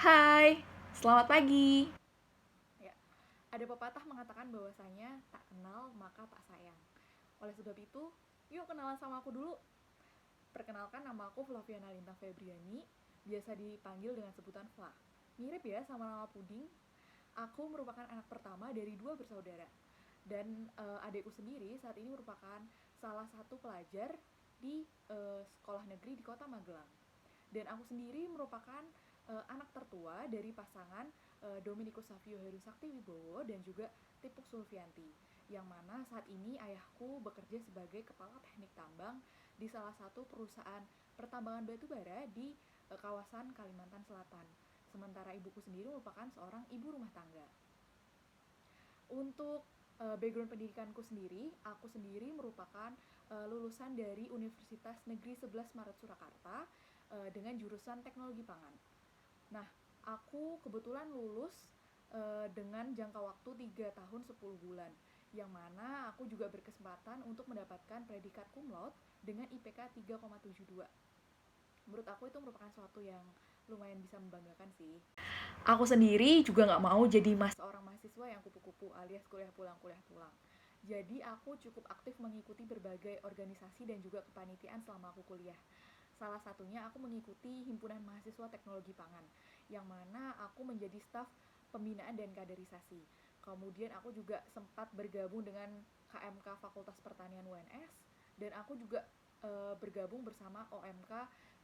Hai, selamat pagi. Ya, ada pepatah mengatakan bahwasanya tak kenal maka tak sayang. Oleh sebab itu, yuk kenalan sama aku dulu. Perkenalkan, nama aku Flaviana Lintang Febriani, biasa dipanggil dengan sebutan Fla. Mirip ya sama nama puding. Aku merupakan anak pertama dari dua bersaudara. Dan adikku sendiri saat ini merupakan salah satu pelajar di sekolah negeri di Kota Magelang. Dan aku sendiri merupakan anak tertua dari pasangan Dominikus Savio Heru Sakti Wibowo dan juga Tipuk Sulfianti, yang mana saat ini ayahku bekerja sebagai kepala teknik tambang di salah satu perusahaan pertambangan batu bara di kawasan Kalimantan Selatan. Sementara ibuku sendiri merupakan seorang ibu rumah tangga. Untuk background pendidikanku sendiri, aku sendiri merupakan lulusan dari Universitas Negeri 11 Maret Surakarta dengan jurusan Teknologi Pangan. Nah, aku kebetulan lulus dengan jangka waktu 3 tahun 10 bulan, yang mana aku juga berkesempatan untuk mendapatkan predikat cum laude dengan IPK 3,72. Menurut aku itu merupakan suatu yang lumayan bisa membanggakan sih. Aku sendiri juga nggak mau jadi seorang mahasiswa yang kupu-kupu alias kuliah pulang kuliah pulang. Jadi aku cukup aktif mengikuti berbagai organisasi dan juga kepanitiaan selama aku kuliah. Salah satunya aku mengikuti Himpunan Mahasiswa Teknologi Pangan, yang mana aku menjadi staf pembinaan dan kaderisasi. Kemudian aku juga sempat bergabung dengan KMK Fakultas Pertanian UNS, dan aku juga bergabung bersama OMK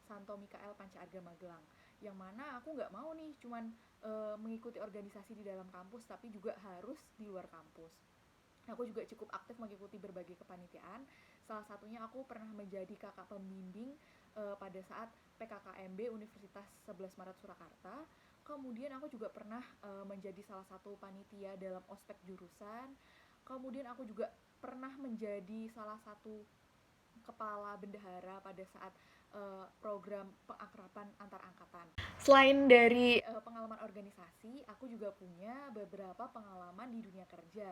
Santo Mikael Panca Arga Magelang, yang mana aku nggak mau nih cuman mengikuti organisasi di dalam kampus, tapi juga harus di luar kampus. Aku juga cukup aktif mengikuti berbagai kepanitiaan. Salah satunya aku pernah menjadi kakak pembimbing pada saat PKKMB Universitas 11 Maret Surakarta. Kemudian aku juga pernah menjadi salah satu panitia dalam ospek jurusan. Kemudian aku juga pernah menjadi salah satu kepala bendahara pada saat program pengakraban antar angkatan. Selain dari pengalaman organisasi, aku juga punya beberapa pengalaman di dunia kerja.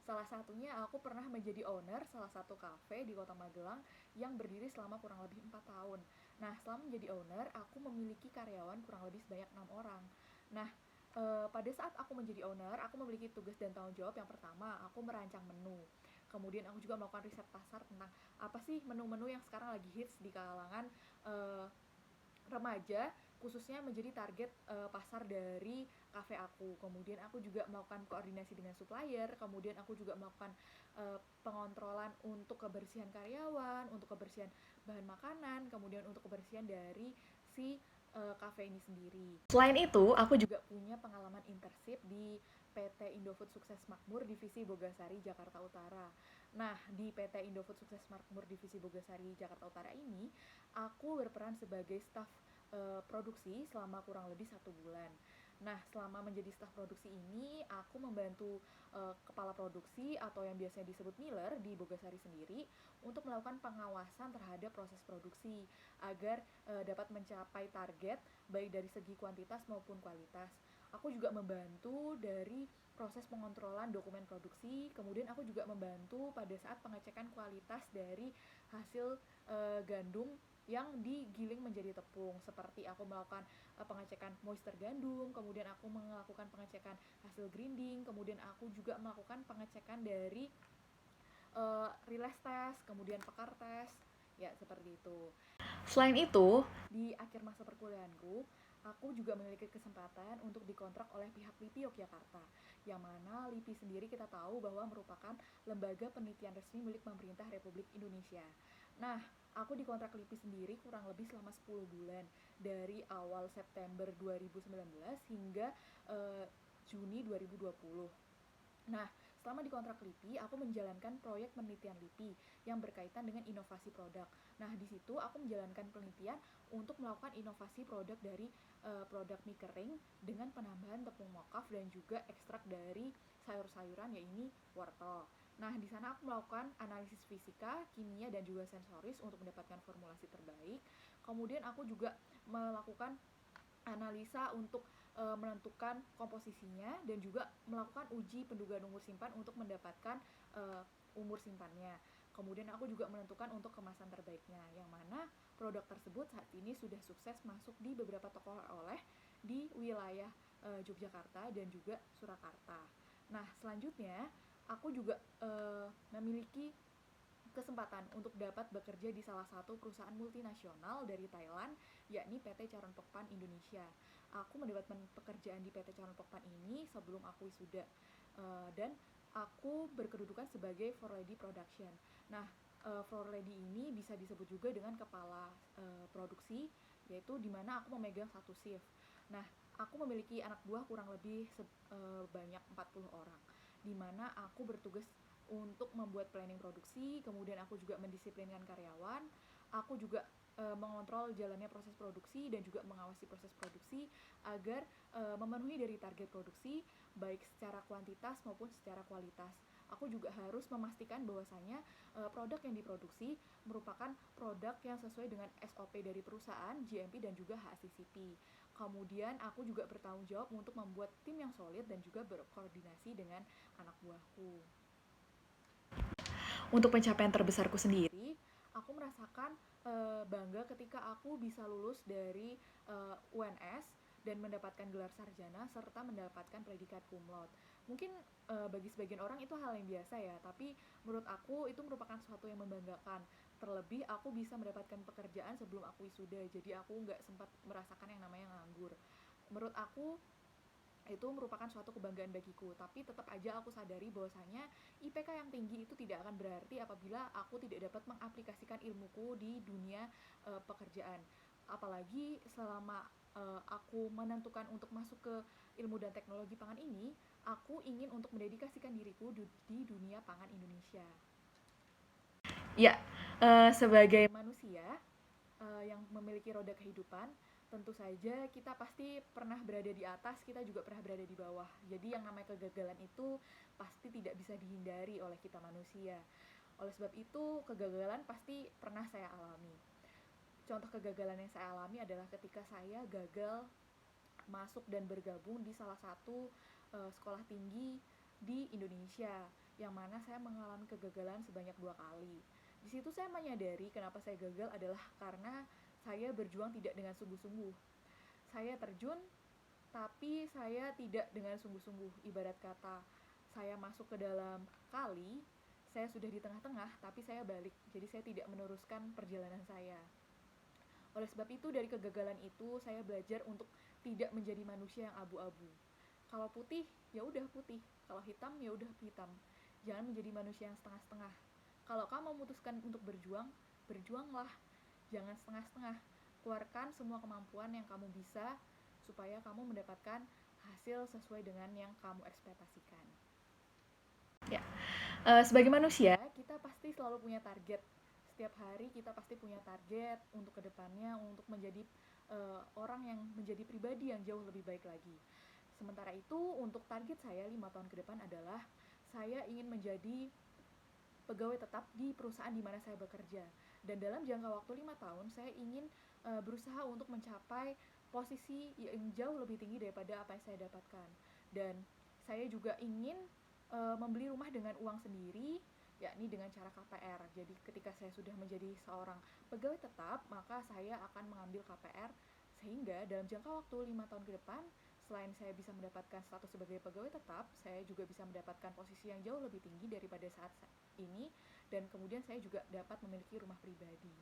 Salah satunya aku pernah menjadi owner salah satu kafe di Kota Magelang yang berdiri selama kurang lebih 4 tahun. Nah, selama menjadi owner, aku memiliki karyawan kurang lebih sebanyak 6 orang. Nah, pada saat aku menjadi owner, aku memiliki tugas dan tanggung jawab. Yang pertama, aku merancang menu. Kemudian aku juga melakukan riset pasar tentang apa sih menu-menu yang sekarang lagi hits di kalangan uh, remaja, khususnya menjadi target pasar dari kafe aku. Kemudian aku juga melakukan koordinasi dengan supplier, kemudian aku juga melakukan pengontrolan untuk kebersihan karyawan, untuk kebersihan bahan makanan, kemudian untuk kebersihan dari si kafe ini sendiri. Selain itu, aku juga punya pengalaman internship di PT Indofood Sukses Makmur Divisi Bogasari Jakarta Utara. Nah, di PT Indofood Sukses Makmur Divisi Bogasari Jakarta Utara ini, aku berperan sebagai staf produksi selama kurang lebih 1 bulan. Nah, selama menjadi staf produksi ini, aku membantu kepala produksi atau yang biasanya disebut miller di Bogasari sendiri untuk melakukan pengawasan terhadap proses produksi agar dapat mencapai target baik dari segi kuantitas maupun kualitas. Aku juga membantu dari proses pengontrolan dokumen produksi, kemudian aku juga membantu pada saat pengecekan kualitas dari hasil gandum yang digiling menjadi tepung, seperti aku melakukan pengecekan moisture gandum, kemudian aku melakukan pengecekan hasil grinding, kemudian aku juga melakukan pengecekan dari release test, kemudian pekar test, ya seperti itu. Selain itu, di akhir masa perkuliahanku, aku juga memiliki kesempatan untuk dikontrak oleh pihak LIPI Yogyakarta, yang mana LIPI sendiri kita tahu bahwa merupakan lembaga penelitian resmi milik pemerintah Republik Indonesia. Nah, aku dikontrak LIPI sendiri kurang lebih selama 10 bulan, dari awal September 2019 hingga Juni 2020. Nah, selama di kontrak LIPI, aku menjalankan proyek penelitian LIPI yang berkaitan dengan inovasi produk. Nah, di situ aku menjalankan penelitian untuk melakukan inovasi produk dari produk mie kering dengan penambahan tepung mokaf dan juga ekstrak dari sayur-sayuran, yaitu wortel. Nah, di sana aku melakukan analisis fisika, kimia, dan juga sensoris untuk mendapatkan formulasi terbaik. Kemudian aku juga melakukan analisa untuk menentukan komposisinya dan juga melakukan uji pendugaan umur simpan untuk mendapatkan umur simpannya. Kemudian aku juga menentukan untuk kemasan terbaiknya, yang mana produk tersebut saat ini sudah sukses masuk di beberapa toko oleh di wilayah Yogyakarta dan juga Surakarta. Nah, selanjutnya aku juga memiliki kesempatan untuk dapat bekerja di salah satu perusahaan multinasional dari Thailand, yakni PT Charoen Pokpan Indonesia. Aku mendapatkan pekerjaan di PT Charoen Pokpan ini sebelum aku wisuda, dan aku berkedudukan sebagai Floor Lady Production. Nah, Floor Lady ini bisa disebut juga dengan kepala produksi, yaitu di mana aku memegang satu shift. Nah, aku memiliki anak buah kurang lebih banyak 40 orang, di mana aku bertugas untuk membuat planning produksi, kemudian aku juga mendisiplinkan karyawan, aku juga mengontrol jalannya proses produksi dan juga mengawasi proses produksi agar memenuhi dari target produksi baik secara kuantitas maupun secara kualitas. Aku juga harus memastikan bahwasanya produk yang diproduksi merupakan produk yang sesuai dengan SOP dari perusahaan, GMP dan juga HACCP. Kemudian aku juga bertanggung jawab untuk membuat tim yang solid dan juga berkoordinasi dengan anak buahku. Untuk pencapaian terbesarku sendiri, aku merasakan bangga ketika aku bisa lulus dari UNS dan mendapatkan gelar sarjana serta mendapatkan predikat cum laude. Mungkin bagi sebagian orang itu hal yang biasa ya, tapi menurut aku itu merupakan sesuatu yang membanggakan. Terlebih aku bisa mendapatkan pekerjaan sebelum aku wisuda, jadi aku nggak sempat merasakan yang namanya nganggur. Menurut aku itu merupakan suatu kebanggaan bagiku, tapi tetap aja aku sadari bahwasanya IPK yang tinggi itu tidak akan berarti apabila aku tidak dapat mengaplikasikan ilmuku di dunia pekerjaan. Apalagi selama aku menentukan untuk masuk ke ilmu dan teknologi pangan ini, aku ingin untuk mendedikasikan diriku di dunia pangan Indonesia. Ya, sebagai manusia yang memiliki roda kehidupan, tentu saja kita pasti pernah berada di atas, kita juga pernah berada di bawah. Jadi yang namanya kegagalan itu pasti tidak bisa dihindari oleh kita manusia. Oleh sebab itu, kegagalan pasti pernah saya alami. Contoh kegagalan yang saya alami adalah ketika saya gagal masuk dan bergabung di salah satu sekolah tinggi di Indonesia, yang mana saya mengalami kegagalan sebanyak 2 kali. Di situ saya menyadari kenapa saya gagal adalah karena saya berjuang tidak dengan sungguh-sungguh. Saya terjun, tapi saya tidak dengan sungguh-sungguh. Ibarat kata, saya masuk ke dalam kali, saya sudah di tengah-tengah, tapi saya balik. Jadi saya tidak meneruskan perjalanan saya. Oleh sebab itu, dari kegagalan itu, saya belajar untuk tidak menjadi manusia yang abu-abu. Kalau putih, ya udah putih. Kalau hitam, ya udah hitam. Jangan menjadi manusia yang setengah-setengah. Kalau kamu memutuskan untuk berjuang, berjuanglah. Jangan setengah-setengah. Keluarkan semua kemampuan yang kamu bisa supaya kamu mendapatkan hasil sesuai dengan yang kamu ekspektasikan. Ya, sebagai manusia, kita pasti selalu punya target. Setiap hari kita pasti punya target untuk kedepannya, untuk menjadi orang yang menjadi pribadi yang jauh lebih baik lagi. Sementara itu, untuk target saya 5 tahun ke depan adalah saya ingin menjadi pegawai tetap di perusahaan di mana saya bekerja. Dan dalam jangka waktu 5 tahun, saya ingin berusaha untuk mencapai posisi yang jauh lebih tinggi daripada apa yang saya dapatkan. Dan saya juga ingin membeli rumah dengan uang sendiri, yakni dengan cara KPR. Jadi ketika saya sudah menjadi seorang pegawai tetap, maka saya akan mengambil KPR sehingga dalam jangka waktu 5 tahun ke depan, selain saya bisa mendapatkan status sebagai pegawai tetap, saya juga bisa mendapatkan posisi yang jauh lebih tinggi daripada saat ini, dan kemudian saya juga dapat memiliki rumah pribadi.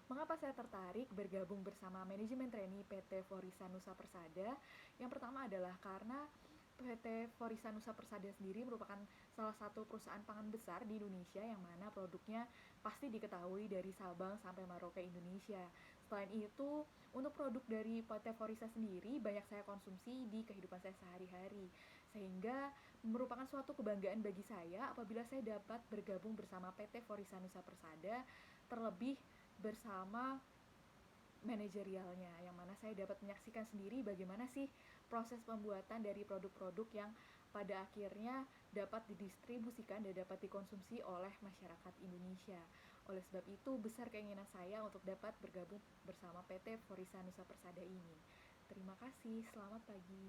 Mengapa saya tertarik bergabung bersama manajemen trainee PT Forisa Nusa Persada? Yang pertama adalah karena PT Forisa Nusa Persada sendiri merupakan salah satu perusahaan pangan besar di Indonesia yang mana produknya pasti diketahui dari Sabang sampai Merauke Indonesia. Selain itu, untuk produk dari PT Forisa sendiri banyak saya konsumsi di kehidupan saya sehari-hari, sehingga merupakan suatu kebanggaan bagi saya apabila saya dapat bergabung bersama PT Forisa Nusa Persada, terlebih bersama manajerialnya, yang mana saya dapat menyaksikan sendiri bagaimana sih proses pembuatan dari produk-produk yang pada akhirnya dapat didistribusikan dan dapat dikonsumsi oleh masyarakat Indonesia. Oleh sebab itu, besar keinginan saya untuk dapat bergabung bersama PT Forisa Nusa Persada ini. Terima kasih, selamat pagi.